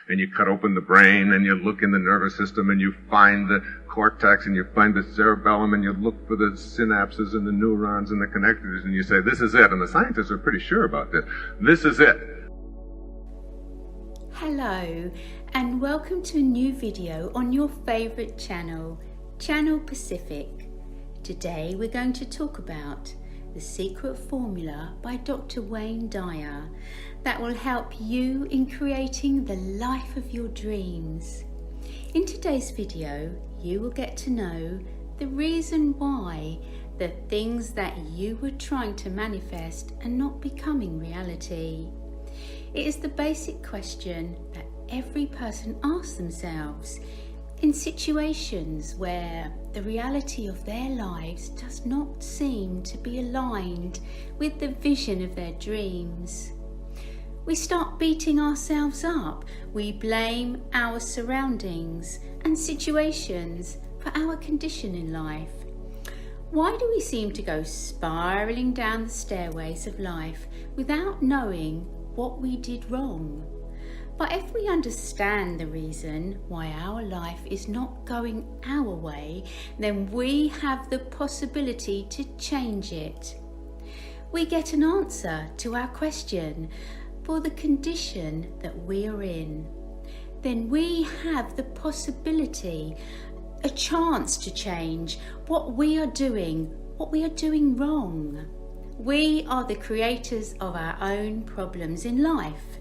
And you cut open the brain, and you look in the nervous system, and you find the cortex, and you find the cerebellum, and you look for the synapses and the neurons and the connectors, and you say, this is it. And the scientists are pretty sure about this. This is it. Hello, and welcome to a new video on your favorite channel, Channel Pacific. Today we're going to talk about the secret formula by Dr. Wayne Dyer that will help you in creating the life of your dreams. In today's video, you will get to know the reason why the things that you were trying to manifest are not becoming reality. It is the basic question that every person asks themselves in situations where the reality of their lives does not seem to be aligned with the vision of their dreams. We start beating ourselves up. We blame our surroundings and situations for our condition in life. Why do we seem to go spiraling down the stairways of life without knowing what we did wrong? But if we understand the reason why our life is not going our way, then we have the possibility to change it. We get an answer to our question for the condition that we are in. Then we have the possibility, a chance to change what we are doing wrong. We are the creators of our own problems in life.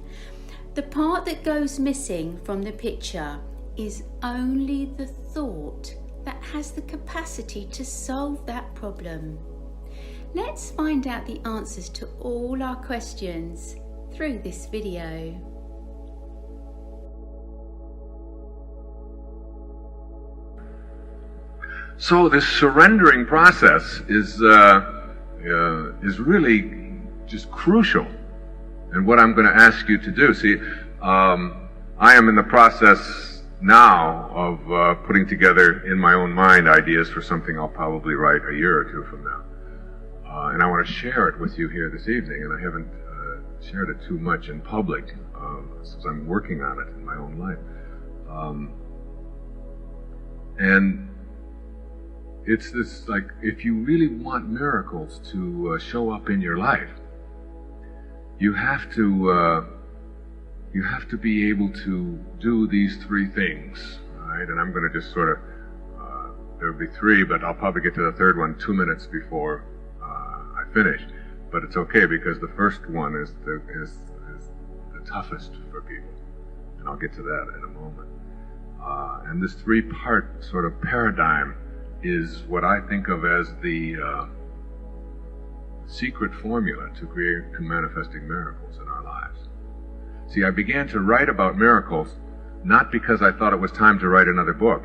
The part that goes missing from the picture is only the thought that has the capacity to solve that problem. Let's find out the answers to all our questions through this video. So this surrendering process is really just crucial. And what I'm going to ask you to do, I am in the process now of putting together in my own mind ideas for something I'll probably write a year or two from now. And I want to share it with you here this evening, and I haven't shared it too much in public since I'm working on it in my own life. And it's this, like, if you really want miracles to show up in your life, you have to be able to do these three things, right? And I'm going to just sort of, there'll be three, but I'll probably get to the third one 2 minutes before I finish. But it's okay, because the first one is the toughest for people, and I'll get to that in a moment. And this three-part sort of paradigm is what I think of as the secret formula to manifesting miracles in our lives. See, I began to write about miracles not because I thought it was time to write another book,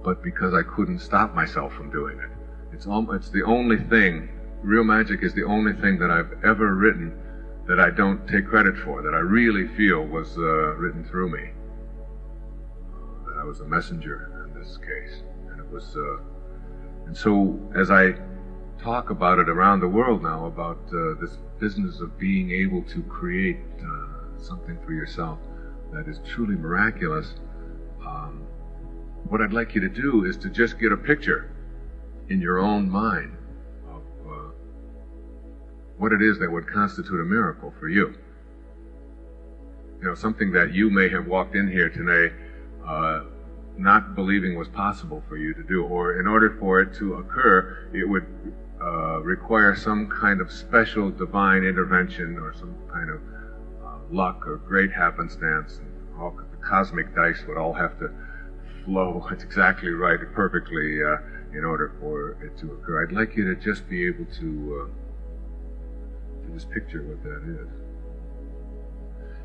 but because I couldn't stop myself from doing it. It's the only thing, real magic is the only thing that I've ever written that I don't take credit for, that I really feel was written through me. That I was a messenger in this case. And it was, and so as I talk about it around the world now, about this business of being able to create something for yourself that is truly miraculous, what I'd like you to do is to just get a picture in your own mind of what it is that would constitute a miracle for you. You know, something that you may have walked in here today not believing was possible for you to do, or in order for it to occur, it would require some kind of special divine intervention or some kind of luck or great happenstance, and all the cosmic dice would all have to flow exactly right, perfectly, in order for it to occur. I'd like you to just be able to just picture what that is.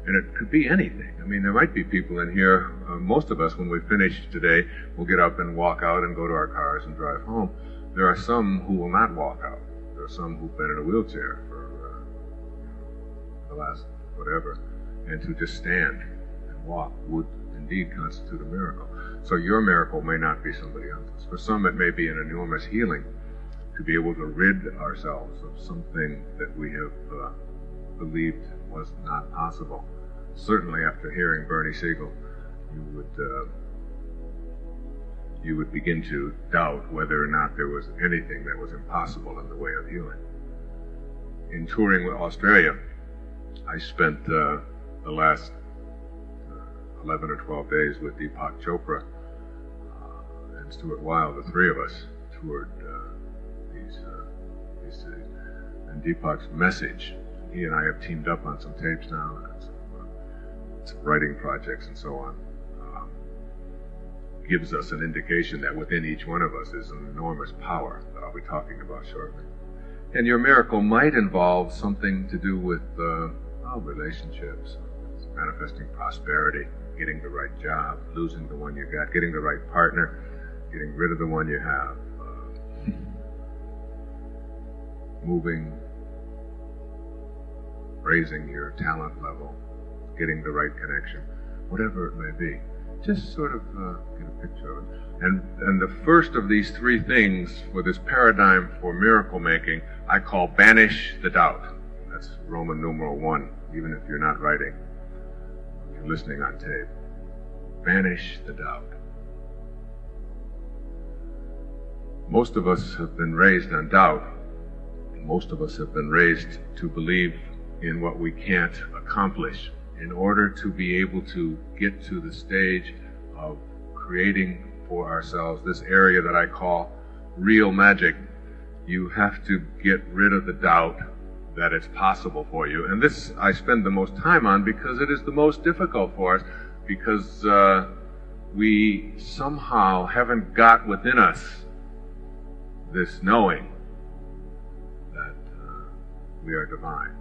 And it could be anything. I mean, there might be people in here, most of us, when we finish today, will get up and walk out and go to our cars and drive home. There are some who will not walk out. There are some who've been in a wheelchair for the last whatever, and to just stand and walk would indeed constitute a miracle. So your miracle may not be somebody else's. For some it may be an enormous healing, to be able to rid ourselves of something that we have believed was not possible. certainly after hearing Bernie Siegel, you would begin to doubt whether or not there was anything that was impossible in the way of healing. In touring with Australia, I spent the last 11 or 12 days with Deepak Chopra and Stuart Weil. The three of us toured these cities. And Deepak's message, he and I have teamed up on some tapes now, and some writing projects and so on, gives us an indication that within each one of us is an enormous power that I'll be talking about shortly. And your miracle might involve something to do with relationships, manifesting prosperity, getting the right job, losing the one you got, getting the right partner, getting rid of the one you have, moving, raising your talent level, getting the right connection, whatever it may be. Just sort of get a picture of it. And the first of these three things for this paradigm for miracle making, I call banish the doubt. That's Roman numeral 1, even if you're not writing, if you're listening on tape. Banish the doubt. Most of us have been raised on doubt. Most of us have been raised to believe in what we can't accomplish. In order to be able to get to the stage of creating for ourselves this area that I call real magic, you have to get rid of the doubt that it's possible for you. And this I spend the most time on because it is the most difficult for us, because we somehow haven't got within us this knowing that we are divine,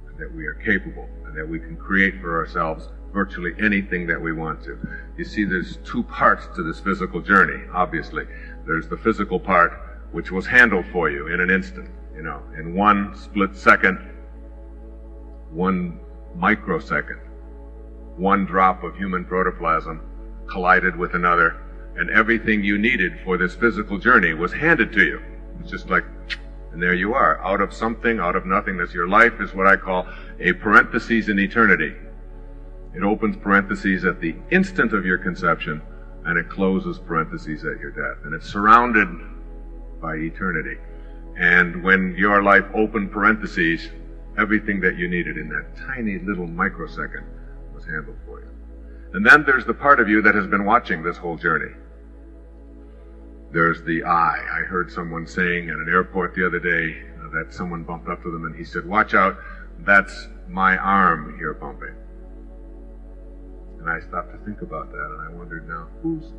and that we are capable, and that we can create for ourselves virtually anything that we want to. You see, there's two parts to this physical journey, obviously. There's the physical part, which was handled for you in an instant, in 1 split second, 1 microsecond. 1 drop of human protoplasm collided with another, and everything you needed for this physical journey was handed to you. It's just like, and there you are, out of something, out of nothingness. Your life is what I call a parenthesis in eternity. It opens parentheses at the instant of your conception, and it closes parentheses at your death. And it's surrounded by eternity. And when your life opened parentheses, everything that you needed in that tiny little microsecond was handled for you. And then there's the part of you that has been watching this whole journey. There's the I. I heard someone saying at an airport the other day that someone bumped up to them and he said, "Watch out, that's my arm here bumping." And I stopped to think about that, and I wondered, now, whose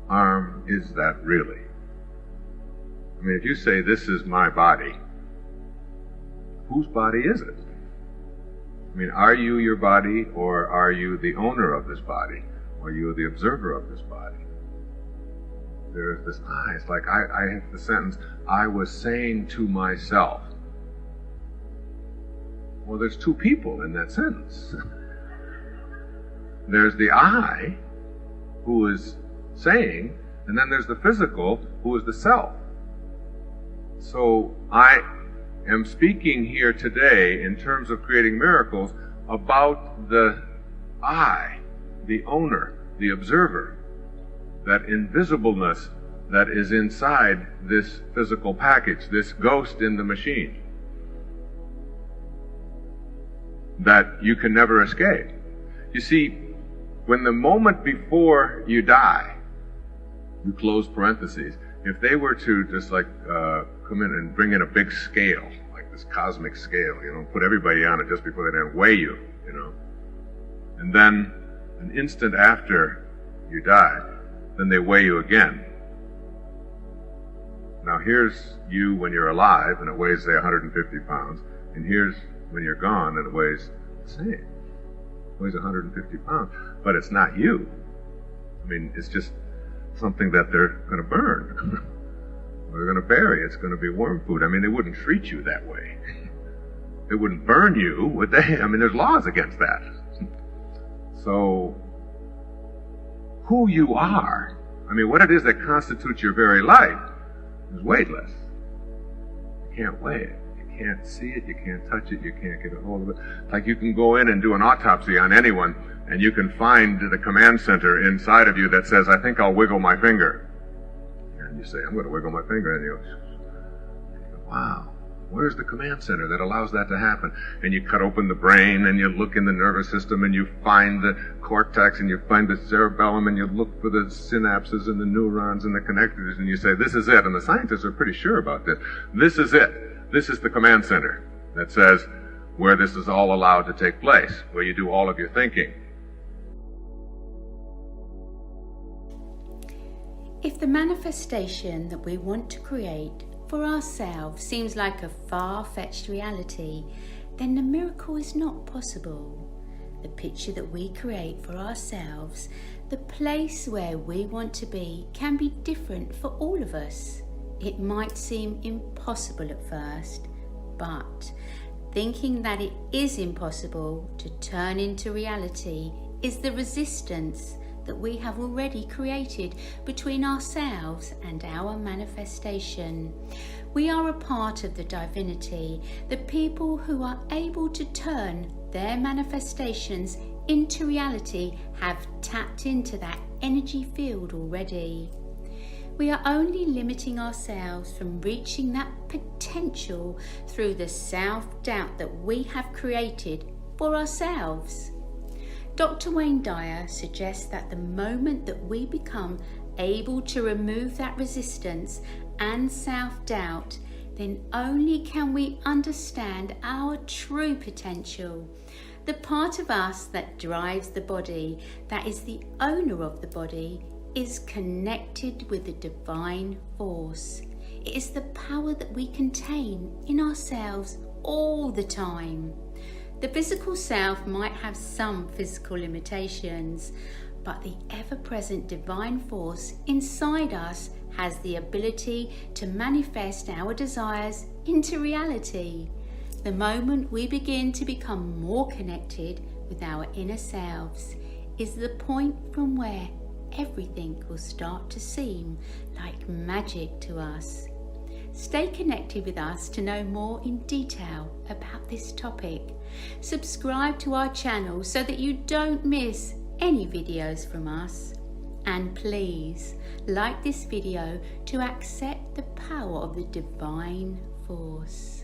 arm is that really? I mean, if you say, "This is my body," whose body is it? I mean, are you your body, or are you the owner of this body? Or are you the observer of this body? There's this I. It's like I have the sentence, "I was saying to myself." Well, there's two people in that sentence. There's the I, who is saying, and then there's the physical, who is the self. So I am speaking here today in terms of creating miracles about the I, the owner, the observer, that invisibleness that is inside this physical package, this ghost in the machine, that you can never escape. You see, when the moment before you die, you close parentheses, if they were to just come in and bring in a big scale, like this cosmic scale, put everybody on it just before they weigh you, and then an instant after you die, then they weigh you again. Now here's you when you're alive, and it weighs, say, 150 pounds, and here's when you're gone, and it weighs the same. It weighs 150 pounds, but it's not you. I mean, it's just something that they're going to burn. Or they're going to bury. It's going to be worm food. I mean, they wouldn't treat you that way. They wouldn't burn you, would they? I mean, there's laws against that. So, who you are, I mean, what it is that constitutes your very life is weightless. You can't weigh it. You can't see it, you can't touch it, you can't get a hold of it. Like you can go in and do an autopsy on anyone, and you can find the command center inside of you that says, I think I'll wiggle my finger. And you say, I'm going to wiggle my finger. And you go, wow, where's the command center that allows that to happen? And you cut open the brain, and you look in the nervous system, and you find the cortex, and you find the cerebellum, and you look for the synapses and the neurons and the connectors, and you say, this is it. And the scientists are pretty sure about this. This is it. This is the command center that says where this is all allowed to take place, where you do all of your thinking. If the manifestation that we want to create for ourselves seems like a far-fetched reality, then the miracle is not possible. The picture that we create for ourselves, the place where we want to be, can be different for all of us. It might seem impossible at first, but thinking that it is impossible to turn into reality is the resistance that we have already created between ourselves and our manifestation. We are a part of the divinity, the people who are able to turn their manifestations into reality have tapped into that energy field already. We are only limiting ourselves from reaching that potential through the self-doubt that we have created for ourselves. Dr. Wayne Dyer suggests that the moment that we become able to remove that resistance and self-doubt, then only can we understand our true potential. The part of us that drives the body, that is the owner of the body, is connected with the divine force. It is the power that we contain in ourselves all the time. The physical self might have some physical limitations, but the ever-present divine force inside us has the ability to manifest our desires into reality. The moment we begin to become more connected with our inner selves is the point from where everything will start to seem like magic to us. Stay connected with us to know more in detail about this topic. Subscribe to our channel so that you don't miss any videos from us. And please like this video to accept the power of the divine force.